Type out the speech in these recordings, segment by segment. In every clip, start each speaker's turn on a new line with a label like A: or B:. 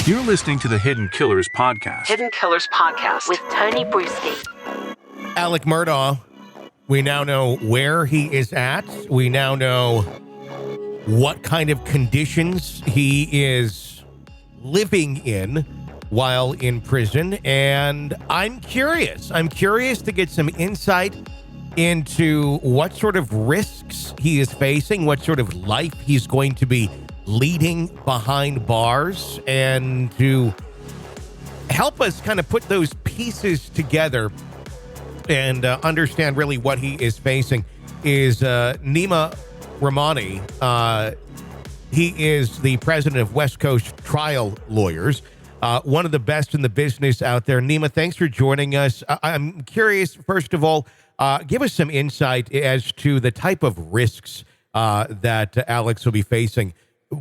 A: You're listening to the Hidden Killers Podcast.
B: Hidden Killers Podcast with Tony Brewski.
C: Alex Murdaugh, we now know where he is at. We now know what kind of conditions he is living in while in prison. And I'm curious. I'm curious to get some insight into what sort of risks he is facing, what sort of life he's going to be leading behind bars, and to help us kind of put those pieces together and understand really what he is facing is Neama Rahmani. He is the president of West Coast Trial Lawyers, one of the best in the business out there. Neama, thanks for joining us. I'm curious, first of all, give us some insight as to the type of risks that Alex will be facing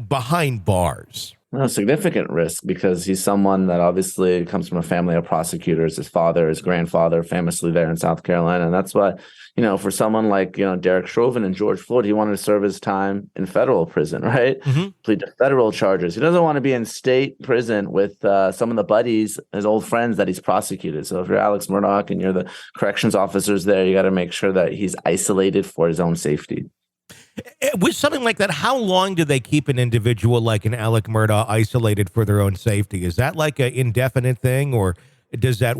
C: behind bars.
D: A significant risk, because he's someone that obviously comes from a family of prosecutors. His father, his grandfather, famously there in South Carolina. And that's why, for someone like, Derek Chauvin and George Floyd, he wanted to serve his time in federal prison, right? Mm-hmm. Plead to federal charges. He doesn't want to be in state prison with some of the buddies, his old friends that he's prosecuted. So if you're Alex Murdaugh and you're the corrections officers there, you got to make sure that he's isolated for his own safety.
C: With something like that, how long do they keep an individual like an Alex Murdaugh isolated for their own safety? Is that like an indefinite thing, or does that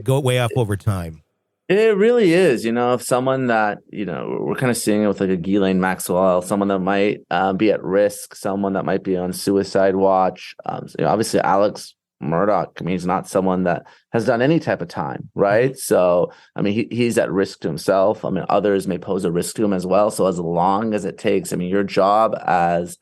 C: go way up over time?
D: It really is. If someone that, we're kind of seeing it with like a Ghislaine Maxwell, someone that might be at risk, someone that might be on suicide watch. Obviously, Alex Murdaugh, he's not someone that has done any type of time, right? So, he's at risk to himself. Others may pose a risk to him as well. So as long as it takes, your job as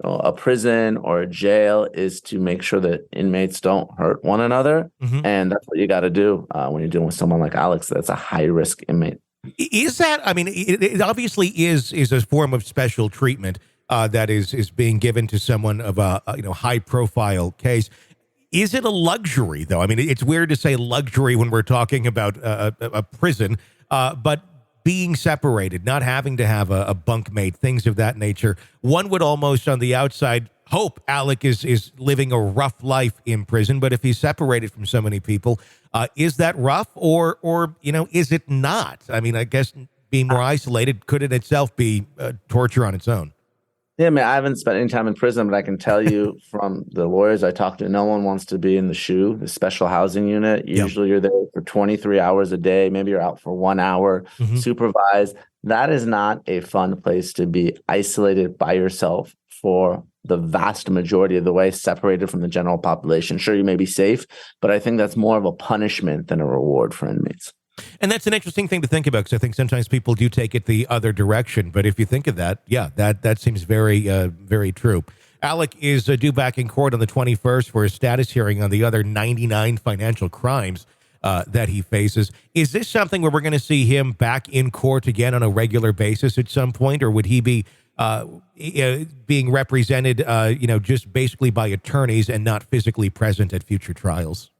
D: a prison or a jail is to make sure that inmates don't hurt one another. Mm-hmm. And that's what you got to do when you're dealing with someone like Alex, that's a high risk inmate.
C: Is that, it obviously is a form of special treatment that is being given to someone of a high profile case. Is it a luxury, though? It's weird to say luxury when we're talking about a prison, but being separated, not having to have a bunkmate, things of that nature. One would almost, on the outside, hope Alec is living a rough life in prison, but if he's separated from so many people, is that rough, or is it not? I guess being more isolated could in itself be torture on its own.
D: Yeah, I haven't spent any time in prison, but I can tell you from the lawyers I talked to, no one wants to be in the SHU, the special housing unit. Usually you're there for 23 hours a day. Maybe you're out for 1 hour, supervised. That is not a fun place to be, isolated by yourself for the vast majority of the way, separated from the general population. Sure, you may be safe, but I think that's more of a punishment than a reward for inmates.
C: And that's an interesting thing to think about, because I think sometimes people do take it the other direction. But if you think of that, that seems very, very true. Alec is due back in court on the 21st for a status hearing on the other 99 financial crimes that he faces. Is this something where we're going to see him back in court again on a regular basis at some point, or would he be being represented, just basically by attorneys and not physically present at future trials?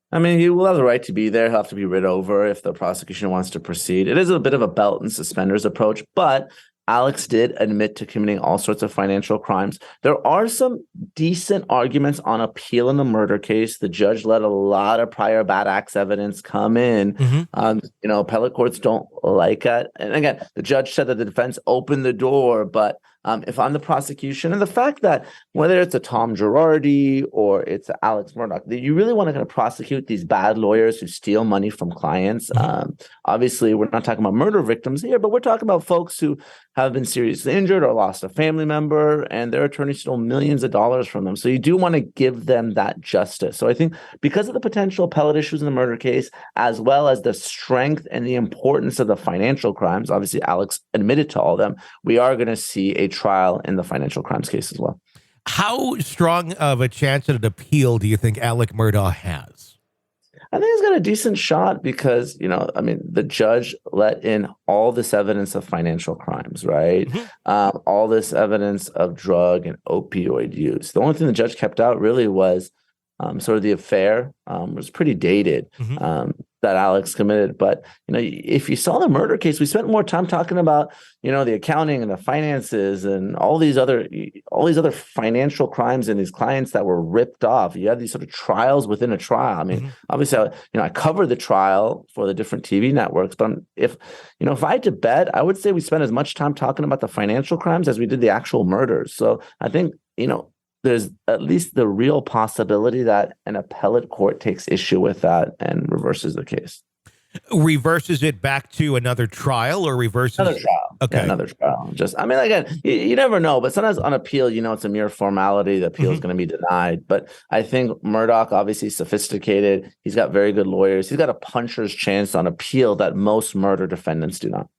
D: He will have the right to be there. He'll have to be writ over if the prosecution wants to proceed. It is a bit of a belt and suspenders approach, but Alex did admit to committing all sorts of financial crimes. There are some decent arguments on appeal in the murder case. The judge let a lot of prior bad acts evidence come in. Mm-hmm. Appellate courts don't like it. And again, the judge said that the defense opened the door, but if I'm the prosecution, and the fact that whether it's a Tom Girardi or it's Alex Murdaugh, that you really want to kind of prosecute these bad lawyers who steal money from clients. Obviously, we're not talking about murder victims here, but we're talking about folks who have been seriously injured or lost a family member, and their attorney stole millions of dollars from them. So you do want to give them that justice. So I think because of the potential appellate issues in the murder case, as well as the strength and the importance of the financial crimes, obviously Alex admitted to all of them, we are going to see a trial in the financial crimes case as well.
C: How strong of a chance at an appeal do you think Alex Murdaugh has?
D: I think he's got a decent shot because, the judge let in all this evidence of financial crimes, right? Mm-hmm. All this evidence of drug and opioid use. The only thing the judge kept out really was sort of the affair was pretty dated. Mm-hmm. that Alex committed. But, if you saw the murder case, we spent more time talking about, the accounting and the finances and all these other financial crimes and these clients that were ripped off. You had these sort of trials within a trial. I mean, obviously, I covered the trial for the different TV networks, but if I had to bet, I would say we spent as much time talking about the financial crimes as we did the actual murders. So I think, there's at least the real possibility that an appellate court takes issue with that and reverses the case.
C: Reverses it back to another trial or reverses
D: another trial? Okay, another trial. Again, you never know, but sometimes on appeal, it's a mere formality. The appeal is going to be denied. But I think Murdaugh, obviously sophisticated. He's got very good lawyers. He's got a puncher's chance on appeal that most murder defendants do not.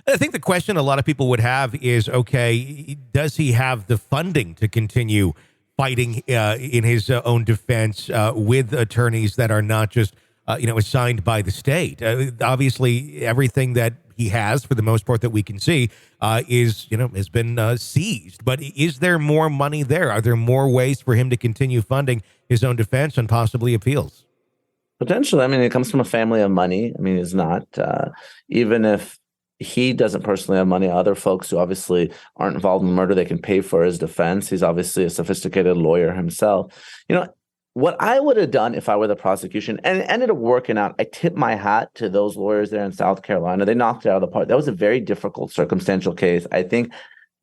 C: I think the question a lot of people would have is, okay, does he have the funding to continue fighting in his own defense with attorneys that are not just, assigned by the state? Obviously, everything that he has, for the most part that we can see, has been seized. But is there more money there? Are there more ways for him to continue funding his own defense and possibly appeals?
D: Potentially. I mean, it comes from a family of money. I mean, it's not, even if he doesn't personally have money, other folks who obviously aren't involved in murder, they can pay for his defense. He's obviously a sophisticated lawyer himself. What I would have done if I were the prosecution, and it ended up working out, I tip my hat to those lawyers there in South Carolina. They knocked it out of the park. That was a very difficult circumstantial case. I think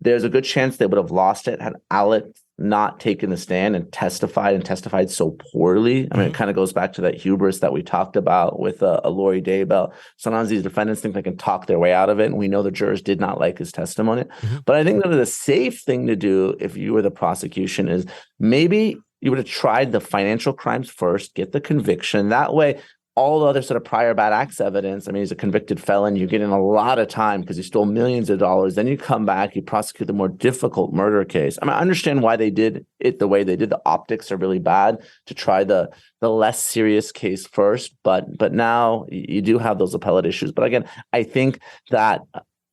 D: there's a good chance they would have lost it had Alex not taken the stand and testified so poorly. I mean, it kind of goes back to that hubris that we talked about with a Lori Daybell. Sometimes these defendants think they can talk their way out of it, and we know the jurors did not like his testimony. But I think that the safe thing to do if you were the prosecution is maybe you would have tried the financial crimes first, get the conviction. That way, all the other sort of prior bad acts evidence, I mean, he's a convicted felon. You get in a lot of time because he stole millions of dollars. Then you come back, you prosecute the more difficult murder case. I mean, I understand why they did it the way they did. The optics are really bad to try the less serious case first. But now you do have those appellate issues. But again, I think that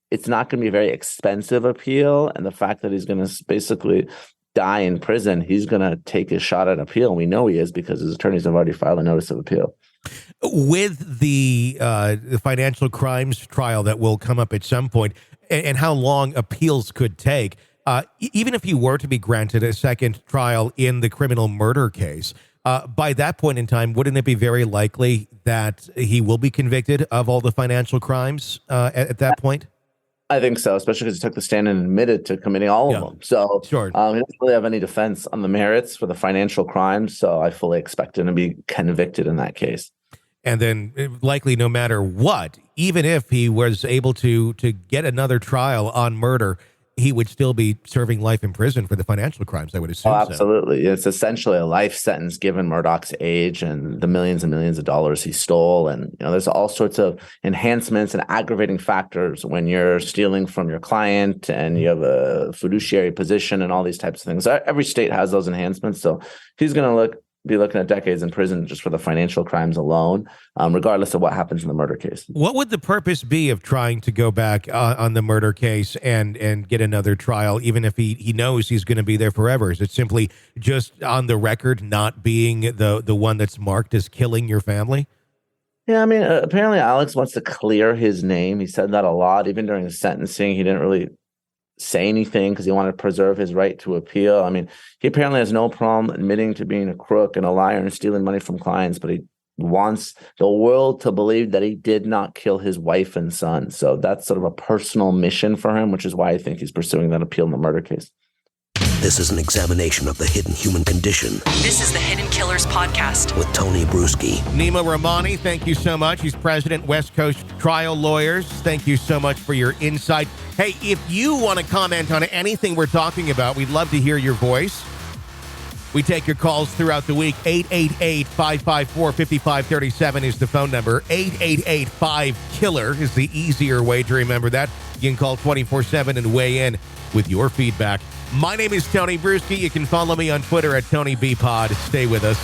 D: it's not going to be a very expensive appeal. And the fact that he's going to basically die in prison, he's going to take his shot at appeal. And we know he is because his attorneys have already filed a notice of appeal.
C: With the financial crimes trial that will come up at some point, and how long appeals could take, even if he were to be granted a second trial in the criminal murder case, by that point in time, wouldn't it be very likely that he will be convicted of all the financial crimes at that point?
D: I think so, especially because he took the stand and admitted to committing all of them. So
C: sure.
D: He doesn't really have any defense on the merits for the financial crimes. So I fully expect him to be convicted in that case.
C: And then likely no matter what, even if he was able to get another trial on murder, he would still be serving life in prison for the financial crimes, I would assume.
D: Oh, absolutely. So. It's essentially a life sentence given Murdaugh's age and the millions and millions of dollars he stole. And there's all sorts of enhancements and aggravating factors when you're stealing from your client and you have a fiduciary position and all these types of things. Every state has those enhancements. So he's going to be looking at decades in prison just for the financial crimes alone, regardless of what happens in the murder case.
C: What would the purpose be of trying to go back on the murder case and get another trial, even if he knows he's going to be there forever? Is it simply just on the record not being the one that's marked as killing your family?
D: Yeah, I mean, apparently Alex wants to clear his name. He said that a lot. Even during the sentencing, he didn't really say anything because he wanted to preserve his right to appeal. I mean, he apparently has no problem admitting to being a crook and a liar and stealing money from clients, but he wants the world to believe that he did not kill his wife and son. So that's sort of a personal mission for him, which is why I think he's pursuing that appeal in the murder case.
E: This is an examination of the hidden human condition.
B: This is the Hidden Killers Podcast
E: with Tony Bruschi.
C: Neama Rahmani, thank you so much. He's president, West Coast Trial Lawyers. Thank you so much for your insight. Hey, if you want to comment on anything we're talking about, we'd love to hear your voice. We take your calls throughout the week. 888-554-5537 is the phone number. 888-5-KILLER is the easier way to remember that. You can call 24/7 and weigh in with your feedback. My name is Tony Bruschi. You can follow me on Twitter at TonyBPod. Stay with us.